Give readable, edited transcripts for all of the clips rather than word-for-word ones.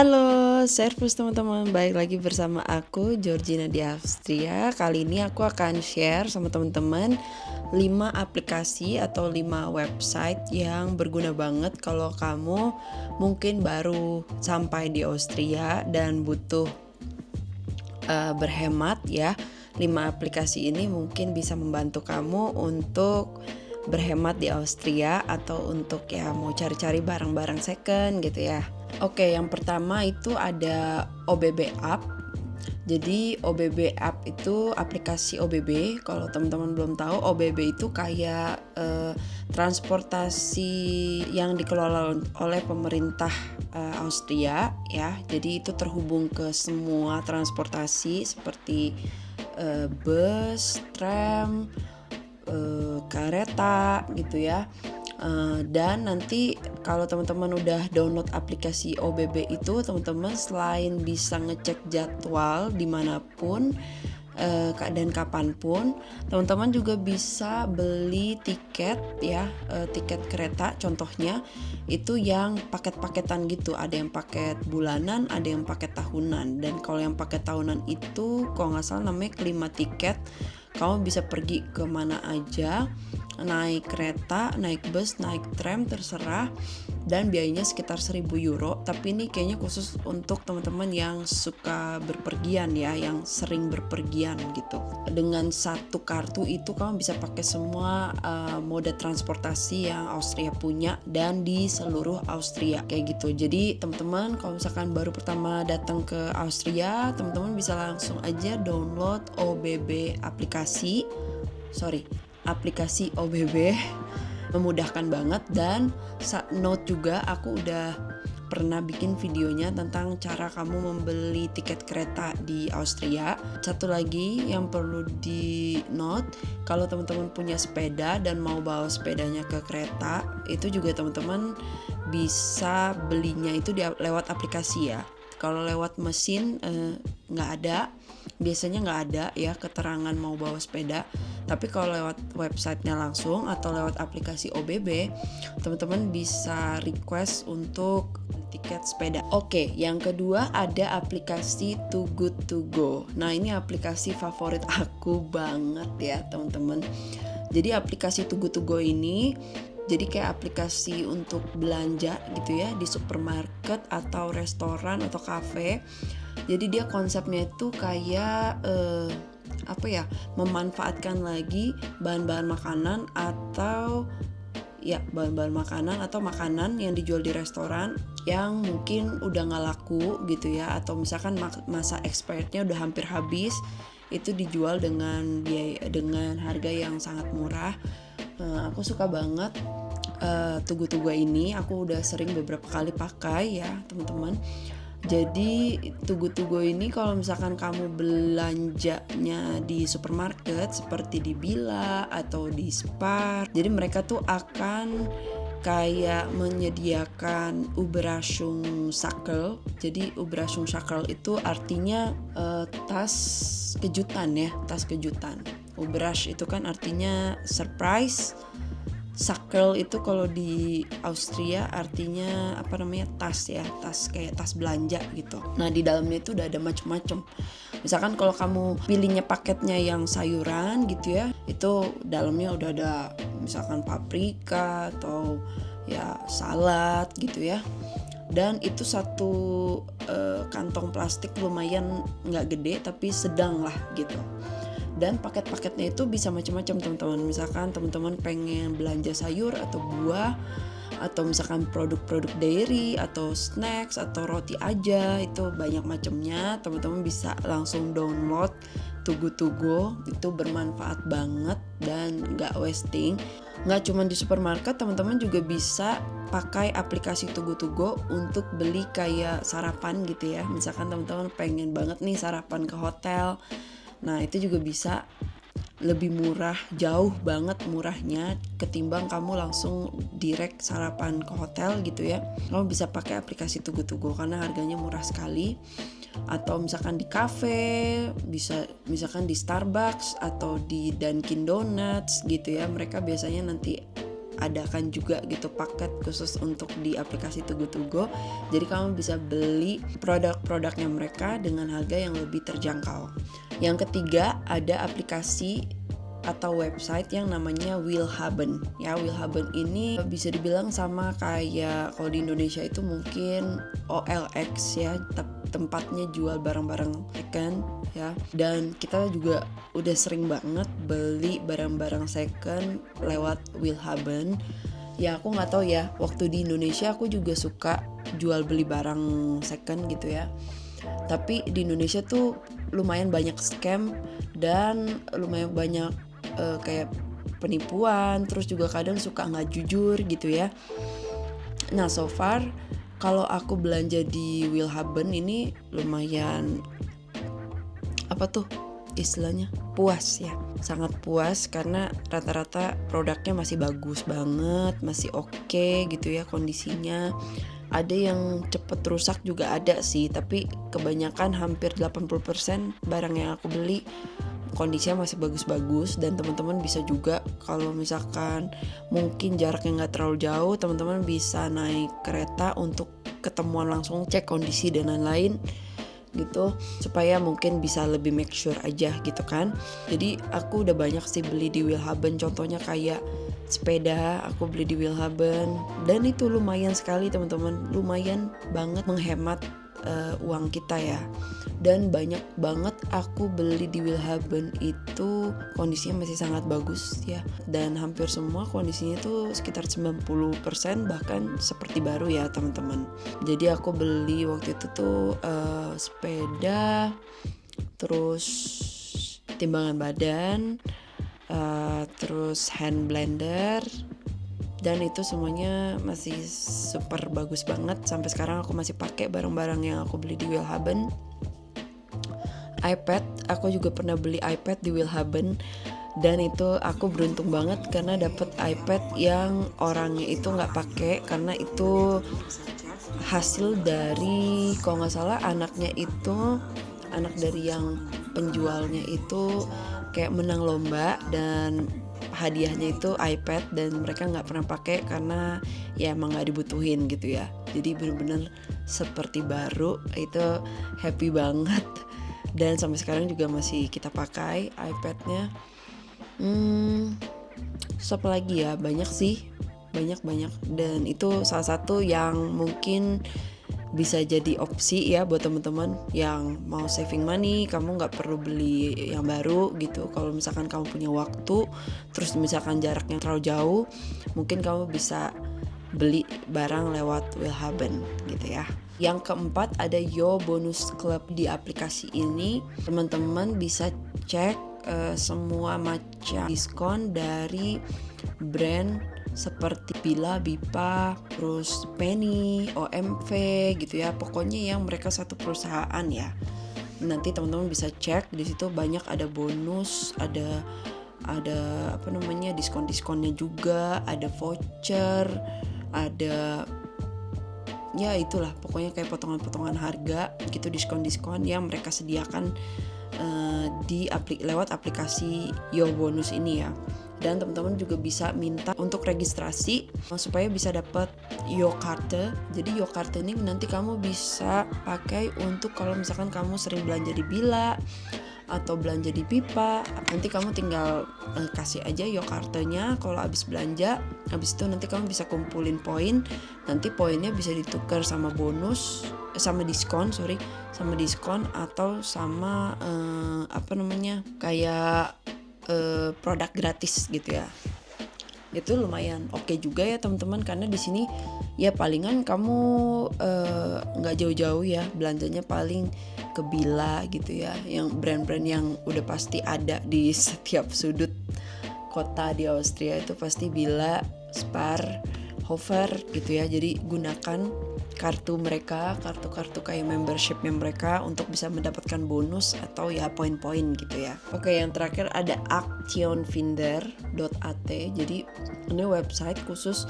Halo, Servus teman-teman, balik lagi bersama aku Georgina di Austria. Kali ini aku akan share sama teman-teman 5 aplikasi atau 5 website yang berguna banget kalau kamu mungkin baru sampai di Austria dan butuh berhemat ya. 5 aplikasi ini mungkin bisa membantu kamu untuk berhemat di Austria atau untuk ya mau cari-cari barang-barang second gitu ya. Oke, yang pertama itu ada OBB App. Jadi OBB App itu aplikasi OBB. Kalau teman-teman belum tahu, OBB itu kayak transportasi yang dikelola oleh pemerintah Austria ya. Jadi itu terhubung ke semua transportasi seperti bus, tram, kereta gitu ya. Dan nanti kalau teman-teman udah download aplikasi OBB itu, teman-teman selain bisa ngecek jadwal dimanapun dan kapanpun, teman-teman juga bisa beli tiket ya, tiket kereta contohnya itu yang paket-paketan gitu. Ada yang paket bulanan, ada yang paket tahunan. Dan kalau yang paket tahunan itu kalau nggak salah namanya kelima tiket. Kamu bisa pergi kemana aja, naik kereta, naik bus, naik tram, terserah. Dan biayanya sekitar 1.000 euro. Tapi ini kayaknya khusus untuk teman-teman yang suka berpergian ya, yang sering berpergian gitu. Dengan satu kartu itu kamu bisa pakai semua mode transportasi yang Austria punya dan di seluruh Austria kayak gitu. Jadi teman-teman kalau misalkan baru pertama datang ke Austria, teman-teman bisa langsung aja download aplikasi OBB. Memudahkan banget. Dan note juga, aku udah pernah bikin videonya tentang cara kamu membeli tiket kereta di Austria. Satu lagi yang perlu di note, kalau teman-teman punya sepeda dan mau bawa sepedanya ke kereta, itu juga teman-teman bisa belinya itu lewat aplikasi ya. Kalau lewat mesin biasanya nggak ada ya keterangan mau bawa sepeda. Tapi kalau lewat websitenya langsung atau lewat aplikasi OBB, teman-teman bisa request untuk tiket sepeda. Oke, yang kedua ada aplikasi Too Good To Go. Nah, ini aplikasi favorit aku banget ya teman-teman. Jadi aplikasi Too Good To Go ini jadi kayak aplikasi untuk belanja gitu ya di supermarket atau restoran atau kafe. Jadi dia konsepnya itu kayak memanfaatkan lagi bahan-bahan makanan atau makanan yang dijual di restoran yang mungkin udah nggak laku gitu ya, atau misalkan masa expirednya udah hampir habis, itu dijual dengan harga yang sangat murah. Aku suka banget Tugu ini. Aku udah sering beberapa kali pakai ya teman-teman. Jadi Tugu ini kalau misalkan kamu belanjanya di supermarket seperti di Billa atau di Spar, jadi mereka tuh akan kayak menyediakan Überraschung Sackel. Jadi Überraschung Sackel itu artinya tas kejutan ya, tas kejutan. Überrasch itu kan artinya surprise. Sackel itu kalau di Austria artinya tas ya, tas kayak tas belanja gitu. Nah di dalamnya itu udah ada macam-macam. Misalkan kalau kamu pilihnya paketnya yang sayuran gitu ya, itu dalamnya udah ada misalkan paprika atau ya salad gitu ya. Dan itu satu kantong plastik lumayan nggak gede tapi sedang lah gitu. Dan paket-paketnya itu bisa macam-macam teman-teman. Misalkan teman-teman pengen belanja sayur atau buah, atau misalkan produk-produk dairy atau snacks atau roti aja, itu banyak macamnya. Teman-teman bisa langsung download Tugu, itu bermanfaat banget dan nggak wasting. Nggak cuma di supermarket, teman-teman juga bisa pakai aplikasi Tugu untuk beli kayak sarapan gitu ya. Misalkan teman-teman pengen banget nih sarapan ke hotel, nah itu juga bisa lebih murah, jauh banget murahnya ketimbang kamu langsung direct sarapan ke hotel gitu ya. Kamu bisa pakai aplikasi Tugu karena harganya murah sekali. Atau misalkan di cafe, bisa misalkan di Starbucks atau di Dunkin Donuts gitu ya. Mereka biasanya nanti adakan juga gitu paket khusus untuk di aplikasi Too Good To Go. Jadi kamu bisa beli produk-produknya mereka dengan harga yang lebih terjangkau. Yang ketiga, ada aplikasi atau website yang namanya Willhaben. Ya, Willhaben ini bisa dibilang sama kayak kalau di Indonesia itu mungkin OLX ya, tempatnya jual barang-barang second ya. Dan kita juga udah sering banget beli barang-barang second lewat Willhaben. Ya, aku nggak tahu ya, waktu di Indonesia aku juga suka jual beli barang second gitu ya. Tapi di Indonesia tuh lumayan banyak scam dan lumayan banyak kayak penipuan, terus juga kadang suka nggak jujur gitu ya. Nah, so far kalau aku belanja di Willhaben ini lumayan istilahnya puas ya, sangat puas karena rata-rata produknya masih bagus banget, masih oke gitu ya kondisinya. Ada yang cepet rusak juga ada sih, tapi kebanyakan hampir 80% barang yang aku beli kondisinya masih bagus-bagus. Dan teman-teman bisa juga kalau misalkan mungkin jaraknya nggak terlalu jauh, teman-teman bisa naik kereta untuk ketemuan langsung, cek kondisi dan lain-lain gitu, supaya mungkin bisa lebih make sure aja gitu kan. Jadi aku udah banyak sih beli di Willhaben, contohnya kayak sepeda aku beli di Willhaben, dan itu lumayan sekali teman-teman, lumayan banget menghemat uang kita ya. Dan banyak banget aku beli di Willhaben itu kondisinya masih sangat bagus ya, dan hampir semua kondisinya itu sekitar 90% bahkan seperti baru ya teman-teman. Jadi aku beli waktu itu tuh sepeda, terus timbangan badan, terus hand blender, dan itu semuanya masih super bagus banget. Sampai sekarang aku masih pakai barang-barang yang aku beli di Willhaben. iPad, aku juga pernah beli iPad di Willhaben, dan itu aku beruntung banget karena dapet iPad yang orangnya itu nggak pakai, karena itu hasil dari, kalau nggak salah anak dari yang penjualnya itu kayak menang lomba dan hadiahnya itu iPad, dan mereka nggak pernah pakai karena ya emang nggak dibutuhin gitu ya. Jadi bener-bener seperti baru, itu happy banget. Dan sampai sekarang juga masih kita pakai iPad-nya. Apa lagi ya, banyak sih, banyak. Dan itu salah satu yang mungkin bisa jadi opsi ya buat teman-teman yang mau saving money. Kamu nggak perlu beli yang baru gitu. Kalau misalkan kamu punya waktu, terus misalkan jaraknya terlalu jauh, mungkin kamu bisa beli barang lewat Willhaben gitu ya. Yang keempat, ada Yo Bonus Club. Di aplikasi ini teman-teman bisa cek semua macam diskon dari brand seperti Billa, Bipa, terus Penny, OMV gitu ya. Pokoknya yang mereka satu perusahaan ya. Nanti teman-teman bisa cek di situ, banyak ada bonus, ada diskon-diskonnya juga, ada voucher, ada ya itulah pokoknya kayak potongan-potongan harga gitu, diskon-diskon yang mereka sediakan lewat aplikasi Yo Bonus ini ya. Dan teman-teman juga bisa minta untuk registrasi supaya bisa dapat Yo Karte. Jadi Yo Karte ini nanti kamu bisa pakai untuk kalau misalkan kamu sering belanja di Billa atau belanja di Pipa, nanti kamu tinggal kasih aja Yo Kartenya kalau habis belanja. Habis itu nanti kamu bisa kumpulin poin, nanti poinnya bisa ditukar sama bonus, sama diskon atau sama kayak produk gratis gitu ya. Itu lumayan oke juga ya teman-teman, karena di sini ya palingan kamu nggak jauh-jauh ya belanjanya, paling ke Billa gitu ya, yang brand-brand yang udah pasti ada di setiap sudut kota di Austria itu pasti Billa, Spar, Hofer gitu ya. Jadi gunakan kartu mereka, kartu kayak membershipnya mereka untuk bisa mendapatkan bonus atau ya poin-poin gitu ya. Oke, yang terakhir ada actionfinder.at. Jadi ini website khusus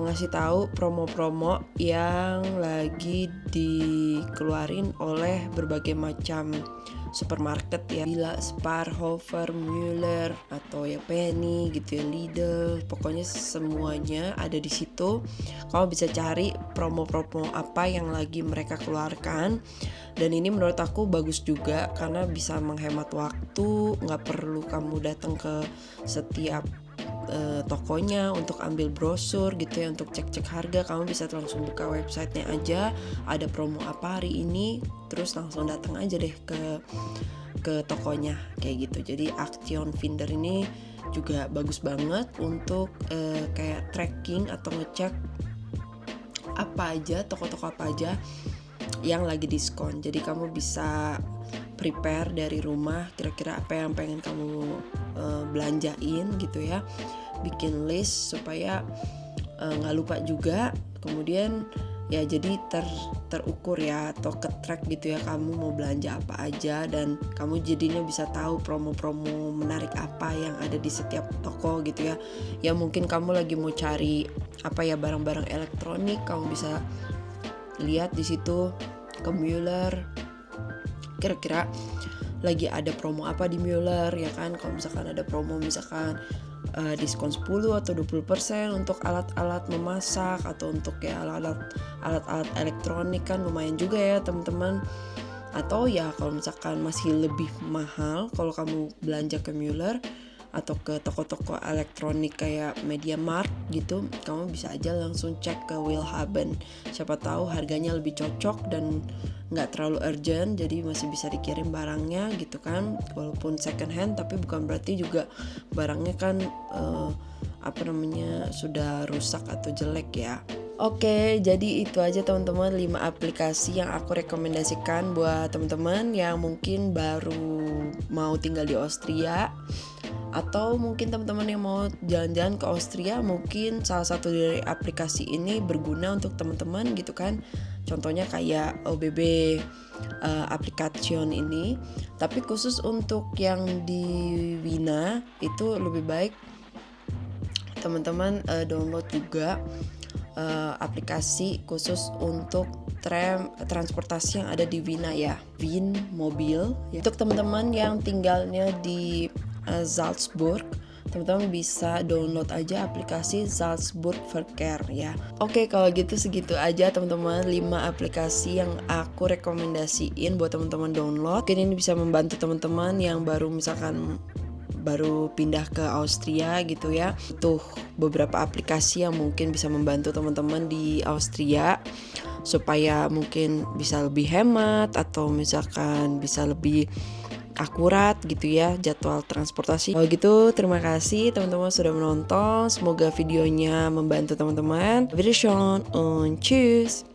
ngasih tahu promo-promo yang lagi dikeluarin oleh berbagai macam supermarket ya, Billa, Spar, Hofer, Müller atau ya Penny gitu ya, Lidl, pokoknya semuanya ada di situ. Kamu bisa cari promo-promo apa yang lagi mereka keluarkan, dan ini menurut aku bagus juga karena bisa menghemat waktu, nggak perlu kamu datang ke setiap tokonya untuk ambil brosur gitu ya, untuk cek-cek harga. Kamu bisa langsung buka websitenya aja, ada promo apa hari ini, terus langsung datang aja deh ke tokonya kayak gitu. Jadi Action Finder ini juga bagus banget untuk kayak tracking atau ngecek apa aja, toko-toko apa aja yang lagi diskon. Jadi kamu bisa prepare dari rumah kira-kira apa yang pengen kamu belanjain gitu ya, bikin list supaya nggak lupa juga. Kemudian ya jadi terukur ya, atau ke track gitu ya, kamu mau belanja apa aja, dan kamu jadinya bisa tahu promo-promo menarik apa yang ada di setiap toko gitu ya. Ya mungkin kamu lagi mau cari apa ya, barang-barang elektronik, kamu bisa lihat di situ ke Müller, kira-kira lagi ada promo apa di Müller ya kan. Kalau misalkan ada promo, misalkan diskon 10 atau 20% untuk alat-alat memasak atau untuk ya alat-alat elektronik, kan lumayan juga ya teman-teman. Atau ya kalau misalkan masih lebih mahal kalau kamu belanja ke Müller atau ke toko-toko elektronik kayak MediaMarkt gitu, kamu bisa aja langsung cek ke Willhaben. Siapa tahu harganya lebih cocok dan nggak terlalu urgent, jadi masih bisa dikirim barangnya gitu kan. Walaupun second hand, tapi bukan berarti juga barangnya kan sudah rusak atau jelek ya. Oke, jadi itu aja teman-teman 5 aplikasi yang aku rekomendasikan buat teman-teman yang mungkin baru mau tinggal di Austria, atau mungkin teman-teman yang mau jalan-jalan ke Austria. Mungkin salah satu dari aplikasi ini berguna untuk teman-teman gitu kan. Contohnya kayak OBB application ini. Tapi khusus untuk yang di Wina itu lebih baik teman-teman download juga aplikasi khusus untuk transportasi yang ada di Wina ya, Wien Mobil ya. Untuk teman-teman yang tinggalnya di Salzburg, teman-teman bisa download aja aplikasi Salzburg Verkehr ya. Oke, kalau gitu segitu aja teman-teman 5 aplikasi yang aku rekomendasiin buat teman-teman download. Mungkin ini bisa membantu teman-teman yang baru pindah ke Austria gitu ya. Tuh beberapa aplikasi yang mungkin bisa membantu teman-teman di Austria supaya mungkin bisa lebih hemat atau misalkan bisa lebih akurat gitu ya jadwal transportasi. Kalau gitu terima kasih teman-teman sudah menonton. Semoga videonya membantu teman-teman. Wiedersehen und tschüss.